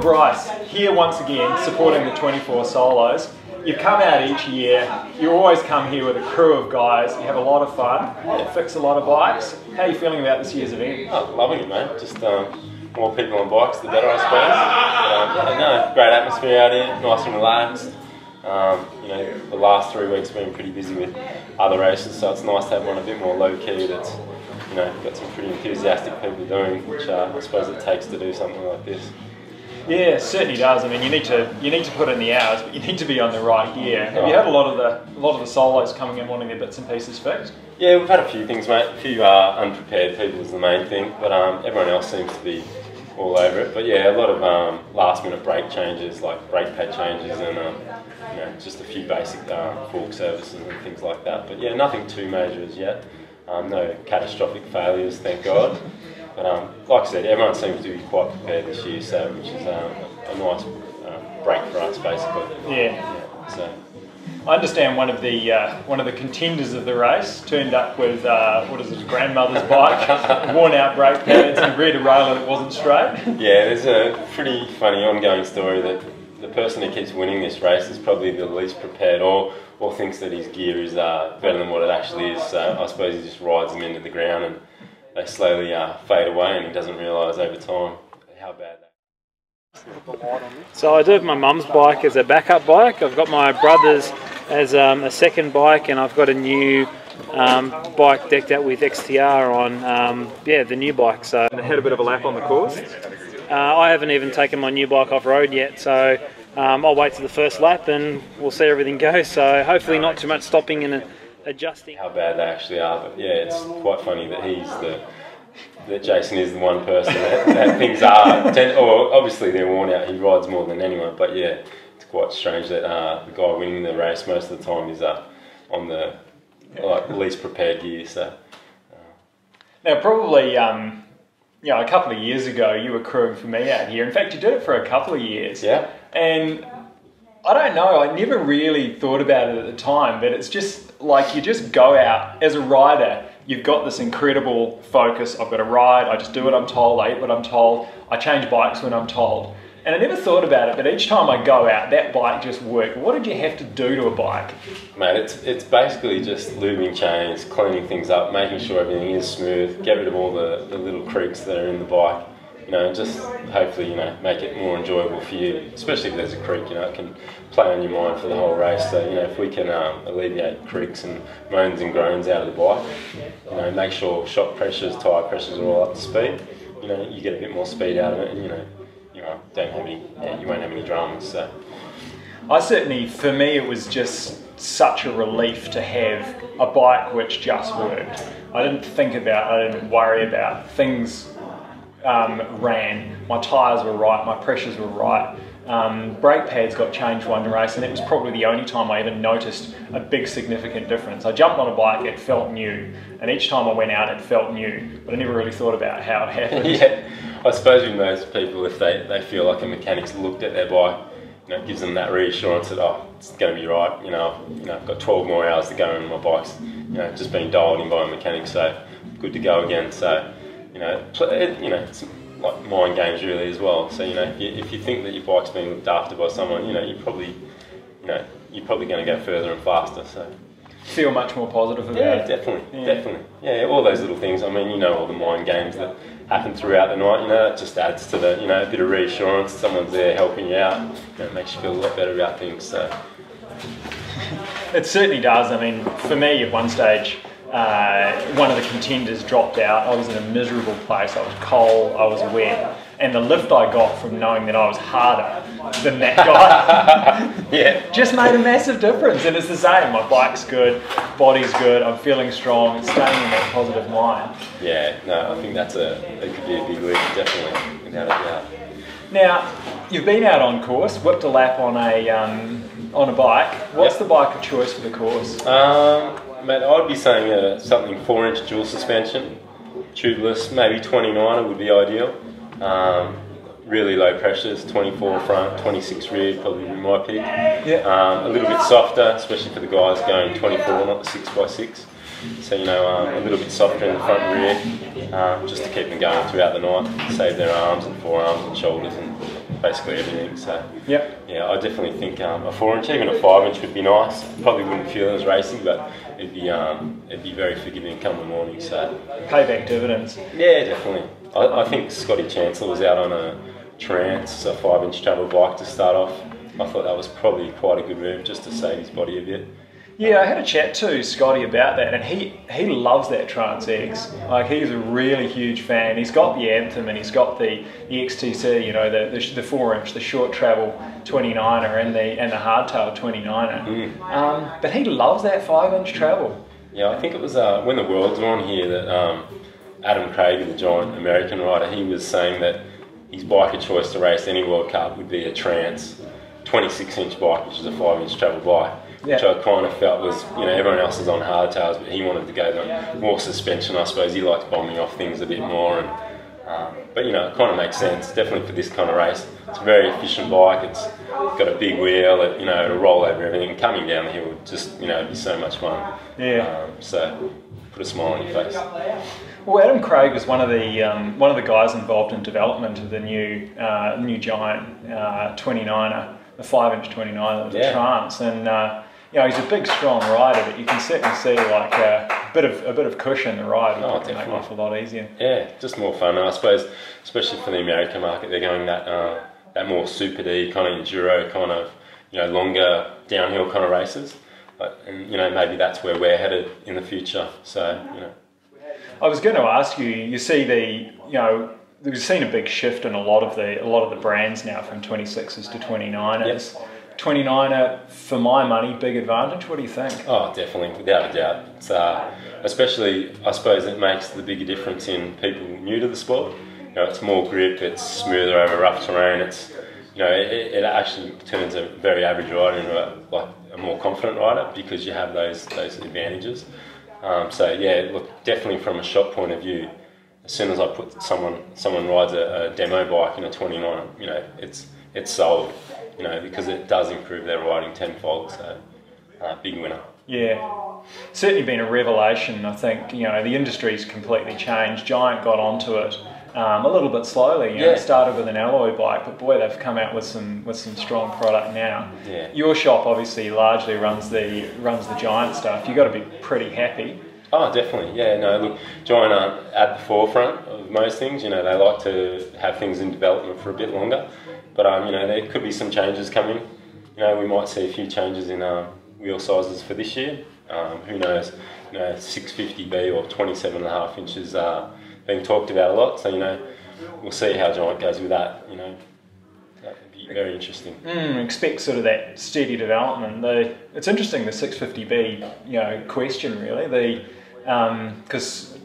Brice, here once again, supporting the 24 solos. You've come out each year, you always come here with a crew of guys, you have a lot of fun, you fix a lot of bikes. How are you feeling about this year's event? Oh, loving it, mate. Just more people on bikes, the better, I suppose. No, great atmosphere out here, nice and relaxed. You know, the last 3 weeks have been pretty busy with other races, so it's nice to have one a bit more low-key that's, you know, got some pretty enthusiastic people doing, which I suppose it takes to do something like this. Yeah, it certainly does. I mean, you need to put in the hours, but you need to be on the right gear. Have you had a lot of the solos coming in wanting their bits and pieces fixed? Yeah, we've had a few things, mate. A few unprepared people is the main thing, but everyone else seems to be all over it. But yeah, a lot of last-minute brake changes, like brake pad changes, and you know, just a few basic fork services and things like that. But yeah, nothing too major as yet. No catastrophic failures, thank God. But like I said, everyone seems to be quite prepared this year, so which is a nice break for us, basically. Yeah. So I understand one of the contenders of the race turned up with what is his grandmother's bike, worn out brake pads, and agreed to rail it wasn't straight. Yeah, there's a pretty funny ongoing story that the person who keeps winning this race is probably the least prepared, or thinks that his gear is better than what it actually is. So I suppose he just rides them into the ground and they slowly fade away, and he doesn't realise over time how bad they are. So I do have my mum's bike as a backup bike. I've got my brother's as a second bike, and I've got a new bike decked out with XTR on, the new bike. So I had a bit of a lap on the course. I haven't even taken my new bike off road yet, so I'll wait till the first lap and we'll see how everything goes. So hopefully not too much stopping and adjusting. How bad they actually are, but yeah, it's quite funny that that Jason is the one person that things are, or obviously they're worn out, he rides more than anyone, but yeah, it's quite strange that the guy winning the race most of the time is on the least prepared gear. So now probably a couple of years ago you were crewing for me out here. In fact, you did it for a couple of years. Yeah. And I don't know, I never really thought about it at the time, but it's just like you just go out as a rider, you've got this incredible focus. I've got to ride, I just do what I'm told, I eat what I'm told, I change bikes when I'm told. And I never thought about it, but each time I go out, that bike just worked. What did you have to do to a bike? Mate, it's basically just lubing chains, cleaning things up, making sure everything is smooth, get rid of all the little creaks that are in the bike. You know, just hopefully, you know, make it more enjoyable for you, especially if there's a creak, you know, it can play on your mind for the whole race. So, you know, if we can alleviate creaks and moans and groans out of the bike, you know, make sure shock pressures, tyre pressures are all up to speed, you know, you get a bit more speed out of it, and, you won't have any dramas. So I certainly, for me, it was just such a relief to have a bike which just worked. I didn't worry about things. Ran, my tyres were right, my pressures were right, brake pads got changed one race, and it was probably the only time I even noticed a big significant difference. I jumped on a bike, it felt new, and each time I went out it felt new, but I never really thought about how it happened. Yeah, I suppose with most people, if they feel like a mechanic's looked at their bike, you know, it gives them that reassurance that, oh, it's going to be right, you know, I've got 12 more hours to go and my bike's, you know, just being dialed in by a mechanic, so good to go again. So you know, it's like mind games really as well. So, you know, if you think that your bike's being looked after by someone, you know, you're probably going to go further and faster. So feel much more positive about it. Definitely. Yeah, all those little things. I mean, you know, all the mind games that happen throughout the night. You know, that just adds to the, you know, a bit of reassurance. Someone's there helping you out. You know, it makes you feel a lot better about things. So it certainly does. I mean, for me, at one stage, one of the contenders dropped out. I was in a miserable place. I was cold, I was wet, and the lift I got from knowing that I was harder than that guy just made a massive difference. And it's the same, my bike's good, body's good, I'm feeling strong, it's staying in that positive mind. Yeah, no, I think it could be a big leap, definitely, without a doubt. Now, you've been out on course, whipped a lap on a bike. What's the bike of choice for the course? Mate, I'd be saying something 4-inch dual suspension, tubeless, maybe 29 would be ideal. Really low pressures, 24 front, 26 rear, probably be my pick. Yeah. A little bit softer, especially for the guys going 24, not the 6x6. So, you know, a little bit softer in the front and rear, just to keep them going throughout the night, save their arms and forearms and shoulders and basically everything. So Yep. yeah, I definitely think a 4-inch, even a 5-inch would be nice. Probably wouldn't feel as racing, but it'd be very forgiving come the morning. So Payback dividends. yeah, definitely. I think Scotty Chancellor was out on a Trance, a 5-inch travel bike to start off. I thought that was probably quite a good move just to save his body a bit. Yeah, I had a chat to Scotty about that, and he loves that Trance X. Like, he's a really huge fan. He's got the Anthem and he's got the XTC, you know, the 4-inch, the short travel 29er and the hardtail 29er. But he loves that 5-inch travel. Yeah, I think it was when the Worlds were on here that Adam Craig, the giant American rider, he was saying that his bike of choice to race any World Cup would be a Trance 26-inch bike, which is a 5-inch travel bike. Which I kind of felt was, you know, everyone else is on hardtails, but he wanted to go the more suspension, I suppose. He likes bombing off things a bit more, but you know, it kind of makes sense, definitely for this kind of race. It's a very efficient bike. It's got a big wheel. You know, it'll roll over everything. Coming down the hill would just, you know, it'd be so much fun. Yeah. So put a smile on your face. Well, Adam Craig was one of the guys involved in development of the new Giant 29er, the 5-inch 29er, the Trance, and. You know, he's a big, strong rider, but you can certainly see like a bit of cushion in the ride would make life a lot easier. Yeah, just more fun. And I suppose, especially for the American market, they're going that more Super D kind of enduro kind of, you know, longer downhill kind of races. And you know, maybe that's where we're headed in the future. So you know, I was going to ask you. You see we've seen a big shift in a lot of the brands now from 26s to 29ers. Yep. 29er, for my money, big advantage. What do you think? Oh, definitely, without a doubt. It's, especially, I suppose it makes the bigger difference in people new to the sport. You know, it's more grip, it's smoother over rough terrain. It's, you know, it actually turns a very average rider into a more confident rider because you have those advantages. So yeah, look, definitely from a shop point of view, as soon as I put someone rides a demo bike in a 29, you know, it's sold. You know, because it does improve their riding tenfold, so big winner. Yeah, certainly been a revelation. I think, you know, the industry's completely changed. Giant got onto it a little bit slowly. You know, it started with an alloy bike, but boy, they've come out with some strong product now. Yeah. Your shop obviously largely runs the Giant stuff. You've got to be pretty happy. Oh, definitely. Yeah, no, look, Giant aren't at the forefront of most things. You know, they like to have things in development for a bit longer. But you know, there could be some changes coming. You know, we might see a few changes in wheel sizes for this year. Who knows? You know, 650B or 27.5 inches being talked about a lot. So you know, we'll see how Giant goes with that. You know, that would be very interesting. Expect sort of that steady development. It's interesting, the 650B, you know, question really. Because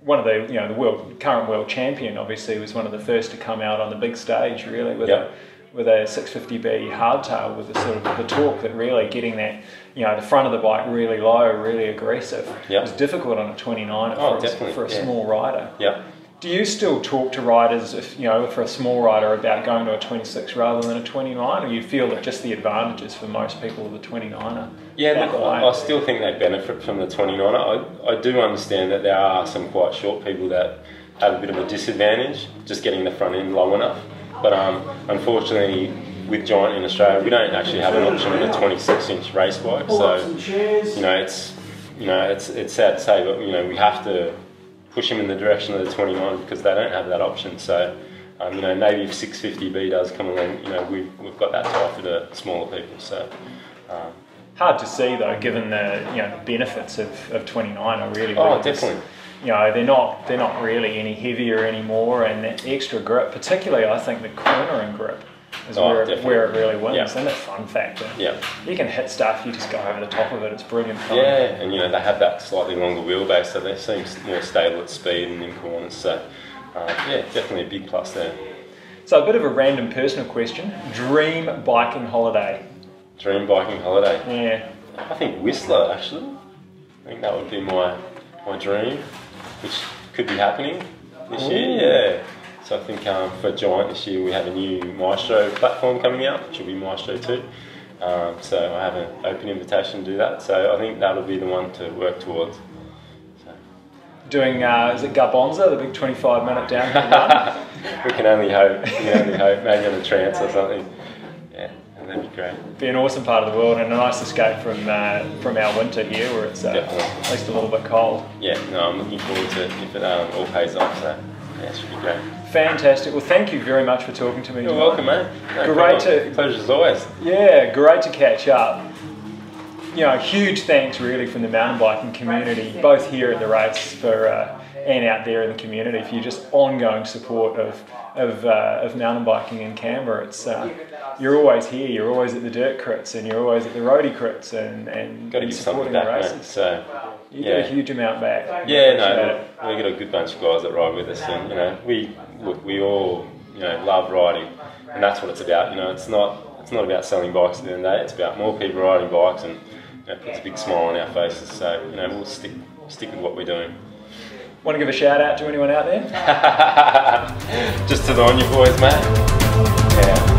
one of the, you know, the current world champion obviously was one of the first to come out on the big stage really with a 650B hardtail with the sort of the torque that really getting that, you know, the front of the bike really low, really aggressive. It was difficult on a 29er for a small rider. Do you still talk to riders, if you know, for a small rider about going to a 26 rather than a 29, or you feel that just the advantages for most people of the 29er? Yeah, look, I still think they benefit from the 29er. I do understand that there are some quite short people that have a bit of a disadvantage just getting the front end long enough. But unfortunately, with Giant in Australia, we don't actually have an option in a 26-inch race bike. So you know, it's sad to say, but you know, we have to push them in the direction of the 29 because they don't have that option. So, you know, maybe if 650B does come along, you know, we've got that to offer to smaller people. So, hard to see though, given the the benefits of 29 are really. Oh, definitely. You know, they're not really any heavier anymore, and that extra grip, particularly I think the cornering grip, is where it really wins, and the fun factor. Yeah. You can hit stuff, you just go over the top of it, it's brilliant fun. Yeah, and you know, they have that slightly longer wheelbase, so they seem more stable at speed and in corners, so yeah, definitely a big plus there. So a bit of a random personal question, dream biking holiday? Dream biking holiday? Yeah. I think Whistler, actually. I think that would be my dream, which could be happening this year, yeah. So I think for Giant this year we have a new Maestro platform coming out, which will be Maestro 2. So I have an open invitation to do that. So I think that'll be the one to work towards. So. Doing, is it Garbonza, the big 25-minute downhill run? we can only hope. We can only hope. Maybe on a trance or something. Yeah, that'd be great. Be an awesome part of the world and a nice escape from our winter here, where it's at least a little bit cold. Yeah, no, I'm looking forward to it if it all pays off. So yeah, it should be great. Fantastic. Well, thank you very much for talking to me. You're welcome, mate. No great pleasure as always. Yeah, great to catch up. You know, huge thanks really from the mountain biking community, both here at the race for and out there in the community, for your just ongoing support of mountain biking in Canberra. It's you're always here, you're always at the dirt crits, and you're always at the roadie crits, and got to give supporting something back, the races. Mate. So you get a huge amount back. Yeah, no, we got a good bunch of guys that ride with us, and you know, we all love riding, and that's what it's about. You know, it's not about selling bikes at the end of the day. It's about more people riding bikes, and it puts a big smile on our faces. So you know, we'll stick with what we're doing. Want to give a shout out to anyone out there? Just to the On You boys, mate. Yeah.